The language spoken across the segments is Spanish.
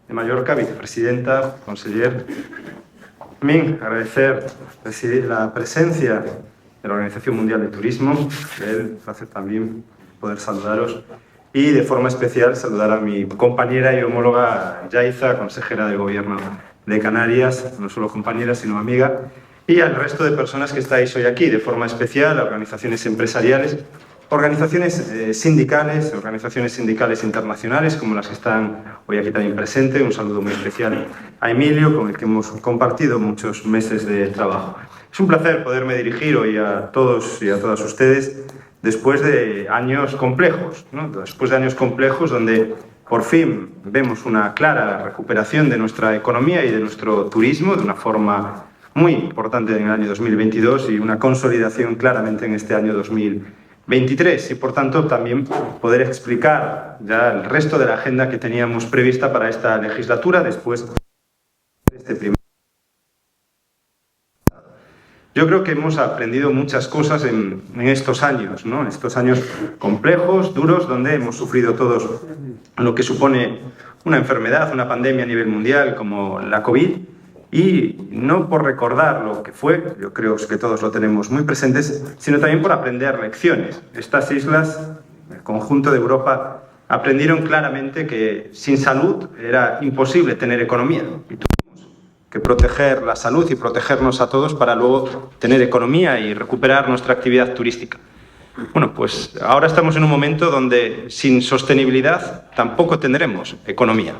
de Mallorca, vicepresidenta, conseller. También agradecer la presencia de la Organización Mundial de Turismo. Es un placer también poder saludaros. Y de forma especial saludar a mi compañera y homóloga Yaiza, consejera del Gobierno de Canarias, no solo compañera, sino amiga, y al resto de personas que estáis hoy aquí, de forma especial a organizaciones empresariales, organizaciones sindicales internacionales, como las que están hoy aquí también presentes. Un saludo muy especial a Emilio, con el que hemos compartido muchos meses de trabajo. Es un placer poderme dirigir hoy a todos y a todas ustedes después de años complejos, ¿no? Después de años complejos donde por fin vemos una clara recuperación de nuestra economía y de nuestro turismo de una forma muy importante en el año 2022 y una consolidación claramente en este año 2023. Y por tanto también poder explicar ya el resto de la agenda que teníamos prevista para esta legislatura después de este primer. Yo creo que hemos aprendido muchas cosas en estos años, ¿no? En estos años complejos, duros, donde hemos sufrido todos lo que supone una enfermedad, una pandemia a nivel mundial como la COVID, y no por recordar lo que fue, yo creo que todos lo tenemos muy presentes, sino también por aprender lecciones. Estas islas, el conjunto de Europa, aprendieron claramente que sin salud era imposible tener economía. Y tuvimos que proteger la salud y protegernos a todos para luego tener economía y recuperar nuestra actividad turística. Bueno, pues ahora estamos en un momento donde sin sostenibilidad tampoco tendremos economía.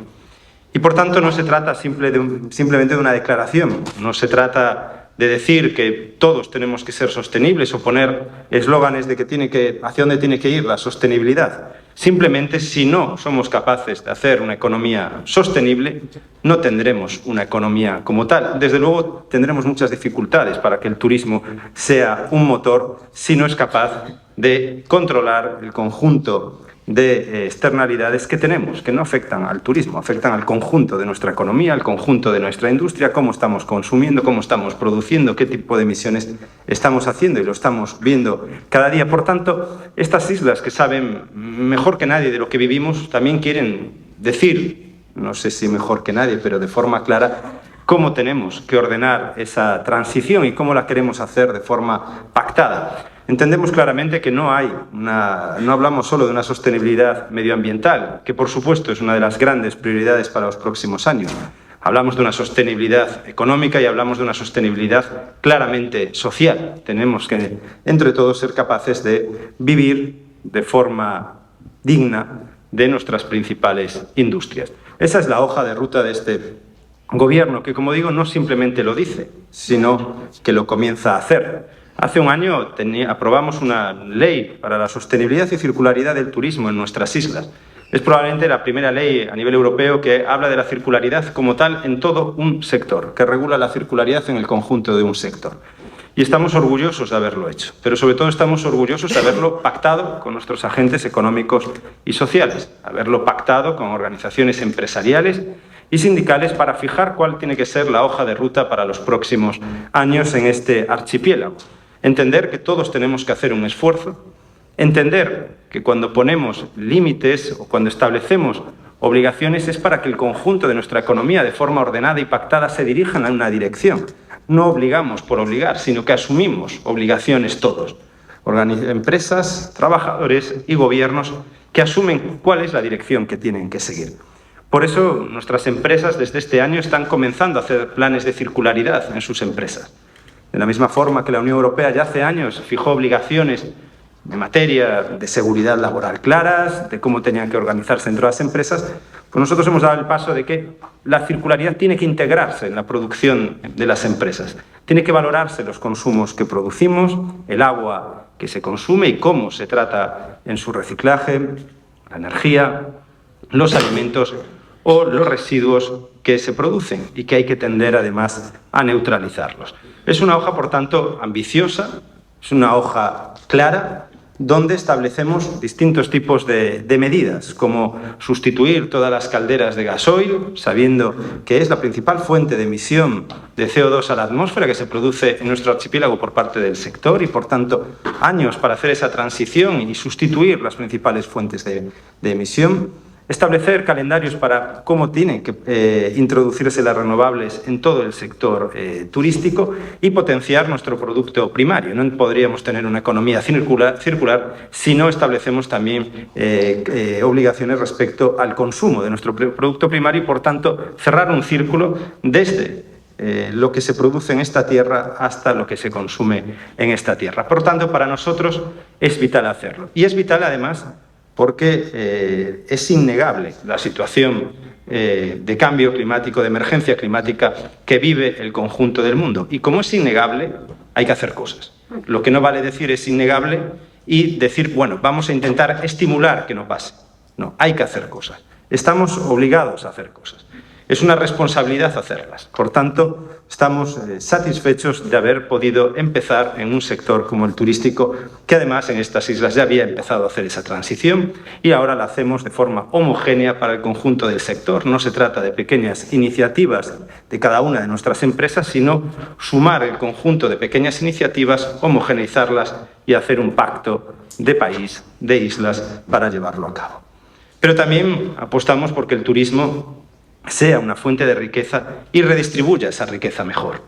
Y por tanto no se trata simplemente de una declaración, no se trata de decir que todos tenemos que ser sostenibles o poner eslóganes de hacia dónde tiene que ir la sostenibilidad. Simplemente, si no somos capaces de hacer una economía sostenible, no tendremos una economía como tal. Desde luego tendremos muchas dificultades para que el turismo sea un motor si no es capaz de controlar el conjunto de externalidades que tenemos, que no afectan al turismo, afectan al conjunto de nuestra economía, al conjunto de nuestra industria, cómo estamos consumiendo, cómo estamos produciendo, qué tipo de emisiones estamos haciendo, y lo estamos viendo cada día. Por tanto, estas islas que saben mejor que nadie de lo que vivimos, también quieren decir, no sé si mejor que nadie, pero de forma clara, cómo tenemos que ordenar esa transición y cómo la queremos hacer de forma pactada. Entendemos claramente que no hablamos solo de una sostenibilidad medioambiental, que por supuesto es una de las grandes prioridades para los próximos años. Hablamos de una sostenibilidad económica y hablamos de una sostenibilidad claramente social. Tenemos que, entre todos, ser capaces de vivir de forma digna de nuestras principales industrias. Esa es la hoja de ruta de este Gobierno, que, como digo, no simplemente lo dice, sino que lo comienza a hacer. Hace un año aprobamos una ley para la sostenibilidad y circularidad del turismo en nuestras islas. Es probablemente la primera ley a nivel europeo que habla de la circularidad como tal en todo un sector, que regula la circularidad en el conjunto de un sector. Y estamos orgullosos de haberlo hecho, pero sobre todo estamos orgullosos de haberlo pactado con nuestros agentes económicos y sociales, haberlo pactado con organizaciones empresariales y sindicales para fijar cuál tiene que ser la hoja de ruta para los próximos años en este archipiélago. Entender que todos tenemos que hacer un esfuerzo, entender que cuando ponemos límites o cuando establecemos obligaciones es para que el conjunto de nuestra economía de forma ordenada y pactada se dirijan en una dirección. No obligamos por obligar, sino que asumimos obligaciones todos. Empresas, trabajadores y gobiernos que asumen cuál es la dirección que tienen que seguir. Por eso nuestras empresas desde este año están comenzando a hacer planes de circularidad en sus empresas. De la misma forma que la Unión Europea ya hace años fijó obligaciones en materia de seguridad laboral claras, de cómo tenían que organizarse dentro de las empresas, pues nosotros hemos dado el paso de que la circularidad tiene que integrarse en la producción de las empresas. Tiene que valorarse los consumos que producimos, el agua que se consume y cómo se trata en su reciclaje, la energía, los alimentos o los residuos que se producen y que hay que tender además a neutralizarlos. Es una hoja, por tanto, ambiciosa, es una hoja clara, donde establecemos distintos tipos de medidas, como sustituir todas las calderas de gasoil, sabiendo que es la principal fuente de emisión de CO2 a la atmósfera que se produce en nuestro archipiélago por parte del sector y, por tanto, años para hacer esa transición y sustituir las principales fuentes de emisión. establecer calendarios para cómo tienen que introducirse las renovables en todo el sector turístico y potenciar nuestro producto primario. No podríamos tener una economía circular si no establecemos también obligaciones respecto al consumo de nuestro producto primario y, por tanto, cerrar un círculo desde lo que se produce en esta tierra hasta lo que se consume en esta tierra. Por tanto, para nosotros es vital hacerlo. Y es vital, además, porque es innegable la situación de cambio climático, de emergencia climática que vive el conjunto del mundo. Y como es innegable, hay que hacer cosas. Lo que no vale decir es innegable y decir, bueno, vamos a intentar estimular que no pase. No, hay que hacer cosas. Estamos obligados a hacer cosas. Es una responsabilidad hacerlas. Por tanto, estamos satisfechos de haber podido empezar en un sector como el turístico, que además en estas islas ya había empezado a hacer esa transición y ahora la hacemos de forma homogénea para el conjunto del sector. No se trata de pequeñas iniciativas de cada una de nuestras empresas, sino sumar el conjunto de pequeñas iniciativas, homogeneizarlas y hacer un pacto de país, de islas, para llevarlo a cabo. Pero también apostamos porque el turismo sea una fuente de riqueza y redistribuya esa riqueza mejor.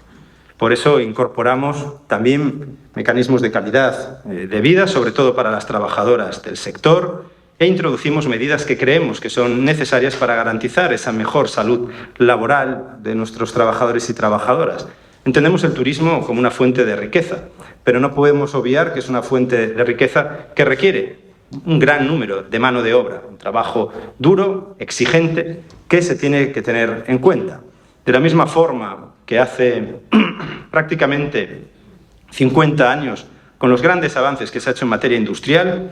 Por eso incorporamos también mecanismos de calidad de vida, sobre todo para las trabajadoras del sector, e introducimos medidas que creemos que son necesarias para garantizar esa mejor salud laboral de nuestros trabajadores y trabajadoras. Entendemos el turismo como una fuente de riqueza, pero no podemos obviar que es una fuente de riqueza que requiere un gran número de mano de obra, un trabajo duro, exigente, que se tiene que tener en cuenta. De la misma forma que hace prácticamente 50 años, con los grandes avances que se ha hecho en materia industrial,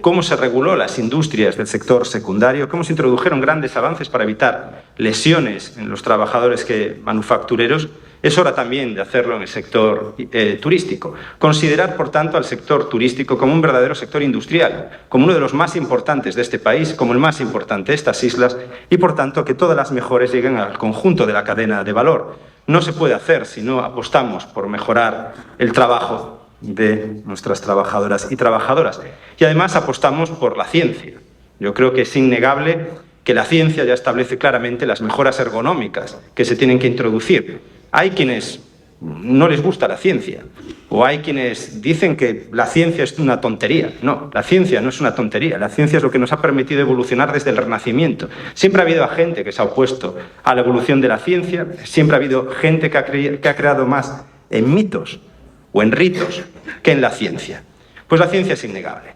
cómo se reguló las industrias del sector secundario, cómo se introdujeron grandes avances para evitar lesiones en los trabajadores manufactureros, es hora también de hacerlo en el sector turístico. Considerar, por tanto, al sector turístico como un verdadero sector industrial, como uno de los más importantes de este país, como el más importante de estas islas y, por tanto, que todas las mejores lleguen al conjunto de la cadena de valor. No se puede hacer si no apostamos por mejorar el trabajo de nuestras trabajadoras y trabajadoras. Y además apostamos por la ciencia. Yo creo que es innegable que la ciencia ya establece claramente las mejoras ergonómicas que se tienen que introducir. Hay quienes no les gusta la ciencia o hay quienes dicen que la ciencia es una tontería. No, la ciencia no es una tontería. La ciencia es lo que nos ha permitido evolucionar desde el Renacimiento. Siempre ha habido gente que se ha opuesto a la evolución de la ciencia, siempre ha habido gente que ha creado más en mitos o en ritos que en la ciencia. Pues la ciencia es innegable.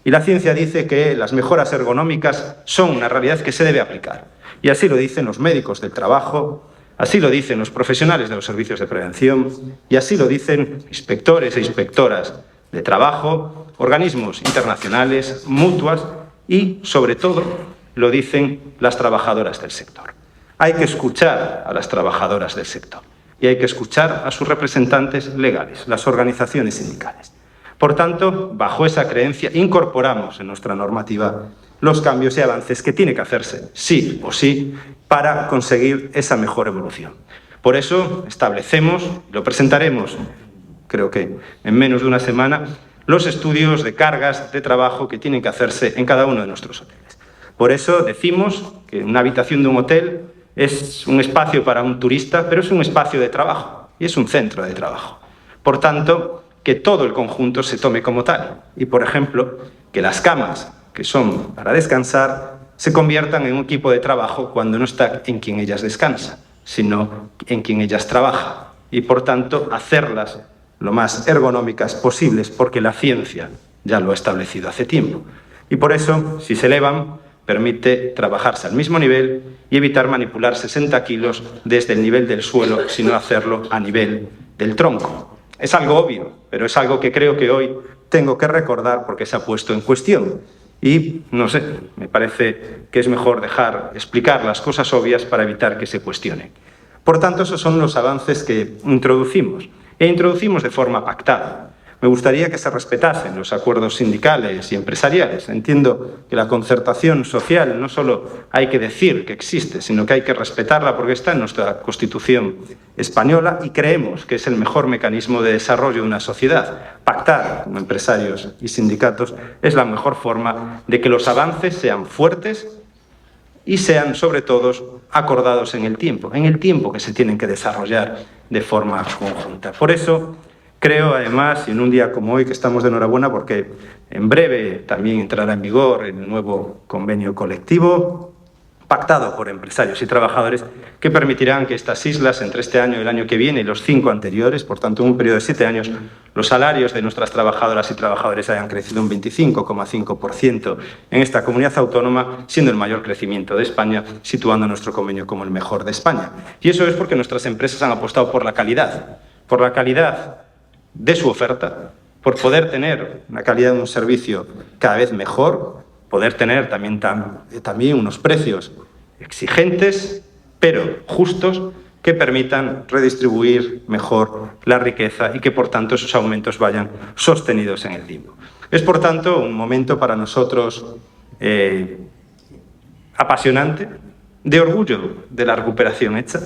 Y la ciencia dice que las mejoras ergonómicas son una realidad que se debe aplicar. Y así lo dicen los médicos del trabajo, así lo dicen los profesionales de los servicios de prevención y así lo dicen inspectores e inspectoras de trabajo, organismos internacionales, mutuas y, sobre todo, lo dicen las trabajadoras del sector. Hay que escuchar a las trabajadoras del sector y hay que escuchar a sus representantes legales, las organizaciones sindicales. Por tanto, bajo esa creencia, incorporamos en nuestra normativa los cambios y avances que tiene que hacerse, sí o sí, para conseguir esa mejor evolución. Por eso establecemos, lo presentaremos, creo que en menos de una semana, los estudios de cargas de trabajo que tienen que hacerse en cada uno de nuestros hoteles. Por eso decimos que una habitación de un hotel es un espacio para un turista, pero es un espacio de trabajo y es un centro de trabajo. Por tanto, que todo el conjunto se tome como tal. Y, por ejemplo, que las camas, que son para descansar, se conviertan en un equipo de trabajo cuando no está en quien ellas descansan, sino en quien ellas trabajan. Y, por tanto, hacerlas lo más ergonómicas posibles, porque la ciencia ya lo ha establecido hace tiempo. Y por eso, si se elevan, permite trabajarse al mismo nivel y evitar manipular 60 kilos desde el nivel del suelo, sino hacerlo a nivel del tronco. Es algo obvio, pero es algo que creo que hoy tengo que recordar porque se ha puesto en cuestión. Y, no sé, me parece que es mejor explicar las cosas obvias para evitar que se cuestionen. Por tanto, esos son los avances que introducimos. E introducimos de forma pactada. Me gustaría que se respetasen los acuerdos sindicales y empresariales. Entiendo que la concertación social no solo hay que decir que existe, sino que hay que respetarla porque está en nuestra Constitución española y creemos que es el mejor mecanismo de desarrollo de una sociedad. Pactar con empresarios y sindicatos es la mejor forma de que los avances sean fuertes y sean, sobre todo, acordados en el tiempo que se tienen que desarrollar de forma conjunta. Por eso, creo, además, y en un día como hoy, que estamos de enhorabuena porque en breve también entrará en vigor el nuevo convenio colectivo pactado por empresarios y trabajadores que permitirán que estas islas, entre este año y el año que viene y los 5 anteriores, por tanto en un periodo de 7 años, los salarios de nuestras trabajadoras y trabajadores hayan crecido un 25,5% en esta comunidad autónoma, siendo el mayor crecimiento de España, situando nuestro convenio como el mejor de España. Y eso es porque nuestras empresas han apostado por la calidad de su oferta, por poder tener una calidad de un servicio cada vez mejor, poder tener también unos precios exigentes, pero justos, que permitan redistribuir mejor la riqueza y que, por tanto, esos aumentos vayan sostenidos en el tiempo. Es, por tanto, un momento para nosotros apasionante, de orgullo de la recuperación hecha,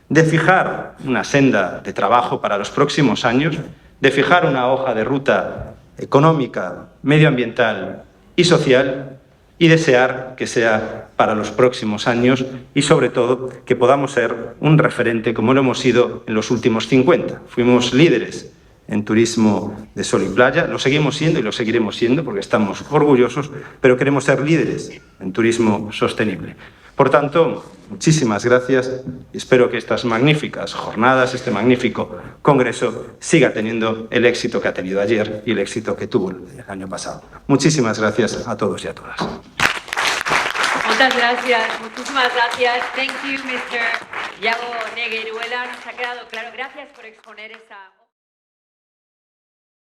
de fijar una senda de trabajo para los próximos años, de fijar una hoja de ruta económica, medioambiental y social, y desear que sea para los próximos años y, sobre todo, que podamos ser un referente como lo hemos sido en los últimos 50. Fuimos líderes en turismo de sol y playa, lo seguimos siendo y lo seguiremos siendo porque estamos orgullosos, pero queremos ser líderes en turismo sostenible. Por tanto, muchísimas gracias y espero que estas magníficas jornadas, este magnífico congreso, siga teniendo el éxito que ha tenido ayer y el éxito que tuvo el año pasado. Muchísimas gracias a todos y a todas. Muchas gracias, muchísimas gracias. Thank you, Mr. Iago Negueruela. Nos ha quedado claro. Gracias por exponer esa...